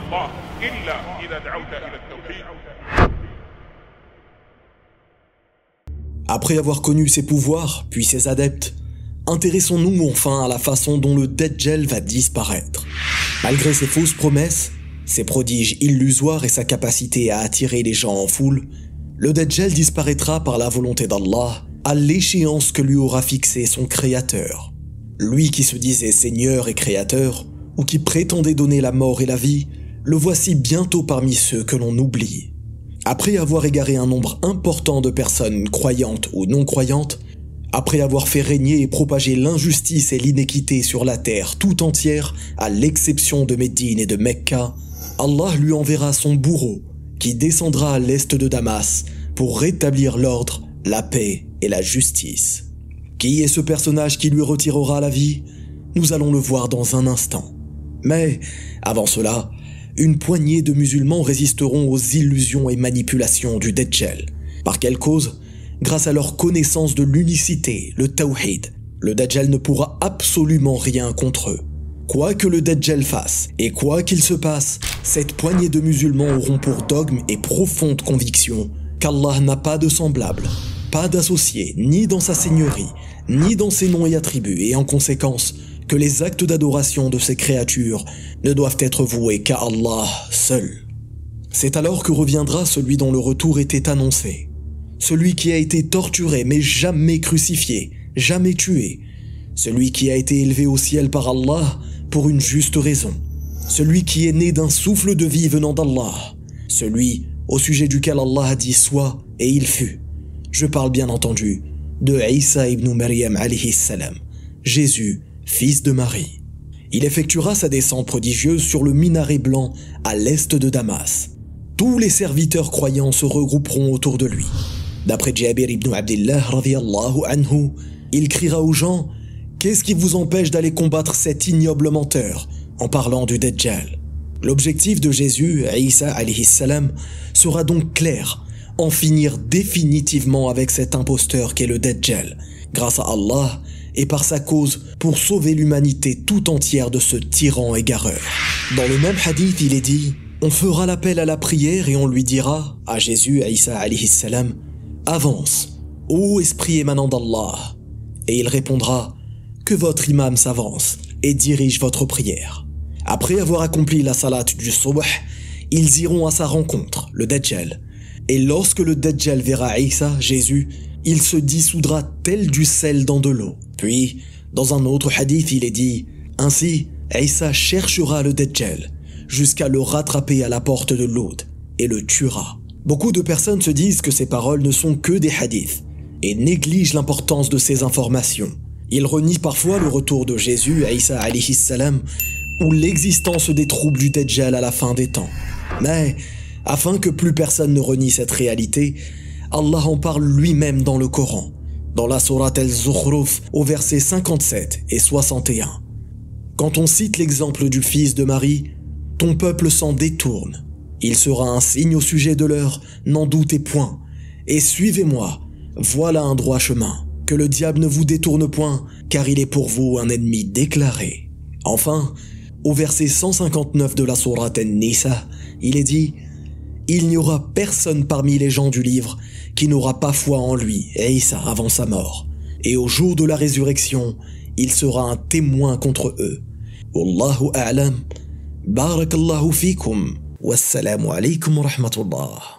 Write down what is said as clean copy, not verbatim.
الله إلا إذا دعوت إلى التوحيد. Après avoir connu ses pouvoirs, puis ses adeptes, intéressons-nous enfin à la façon dont le Dajjal va disparaître. Malgré ses fausses promesses, ses prodiges illusoires et sa capacité à attirer les gens en foule, le Dajjal disparaîtra par la volonté d'Allah à l'échéance que lui aura fixée son Créateur. Lui qui se disait Seigneur et Créateur, ou qui prétendait donner la mort et la vie, le voici bientôt parmi ceux que l'on oublie. Après avoir égaré un nombre important de personnes croyantes ou non croyantes, après avoir fait régner et propager l'injustice et l'inéquité sur la terre tout entière, à l'exception de Médine et de Mecca, Allah lui enverra son bourreau, qui descendra à l'est de Damas pour rétablir l'ordre, la paix et la justice. Qui est ce personnage qui lui retirera la vie? Nous allons le voir dans un instant. Mais, avant cela, une poignée de musulmans résisteront aux illusions et manipulations du Dajjal. Par quelle cause? Grâce à leur connaissance de l'unicité, le Tawhid. Le Dajjal ne pourra absolument rien contre eux. Quoi que le Dajjal fasse, et quoi qu'il se passe, cette poignée de musulmans auront pour dogme et profonde conviction qu'Allah n'a pas de semblable, pas d'associé, ni dans sa seigneurie, ni dans ses noms et attributs, et en conséquence, que les actes d'adoration de ces créatures ne doivent être voués qu'à Allah seul. C'est alors que reviendra celui dont le retour était annoncé. Celui qui a été torturé mais jamais crucifié, jamais tué. Celui qui a été élevé au ciel par Allah pour une juste raison. Celui qui est né d'un souffle de vie venant d'Allah. Celui au sujet duquel Allah a dit soit et il fut. Je parle bien entendu de Isa ibn Maryam alayhi salam, Jésus, fils de Marie. Il effectuera sa descente prodigieuse sur le minaret blanc à l'est de Damas. Tous les serviteurs croyants se regrouperont autour de lui. D'après Jabir ibn Abdillah radiyallahu anhu, il criera aux gens « Qu'est-ce qui vous empêche d'aller combattre cet ignoble menteur ?» en parlant du Dajjal. L'objectif de Jésus, Isa alayhi salam, sera donc clair, en finir définitivement avec cet imposteur qu'est le Dajjal, grâce à Allah et par sa cause pour sauver l'humanité tout entière de ce tyran égareur. Dans le même hadith, il est dit « On fera l'appel à la prière et on lui dira, à Jésus, à Isa alayhi salam, « Avance, ô esprit émanant d'Allah » et il répondra « Que votre imam s'avance et dirige votre prière. » Après avoir accompli la salat du subh, ils iront à sa rencontre, le Dajjal. Et lorsque le Dajjal verra Isa, Jésus, il se dissoudra tel du sel dans de l'eau. Puis, dans un autre hadith, il est dit « Ainsi, Isa cherchera le Dajjal, jusqu'à le rattraper à la porte de l'Oud, et le tuera. » Beaucoup de personnes se disent que ces paroles ne sont que des hadiths, et négligent l'importance de ces informations. Ils renient parfois le retour de Jésus, Isa alayhi salam, ou l'existence des troubles du Dajjal à la fin des temps. Mais, afin que plus personne ne renie cette réalité, Allah en parle lui-même dans le Coran, dans la sourate Al-Zukhruf au verset 57 et 61. Quand on cite l'exemple du fils de Marie, « Ton peuple s'en détourne. Il sera un signe au sujet de leur, n'en doutez point. Et suivez-moi, voilà un droit chemin. Que le diable ne vous détourne point, car il est pour vous un ennemi déclaré. » Enfin, au verset 159 de la sourate An-Nisa, il est dit « Il n'y aura personne parmi les gens du livre qui n'aura pas foi en lui, Isa, avant sa mort. Et au jour de la résurrection, il sera un témoin contre eux. Wallahu a'lam. Barakallahu fikum. Wassalamu alaykum wa rahmatullah.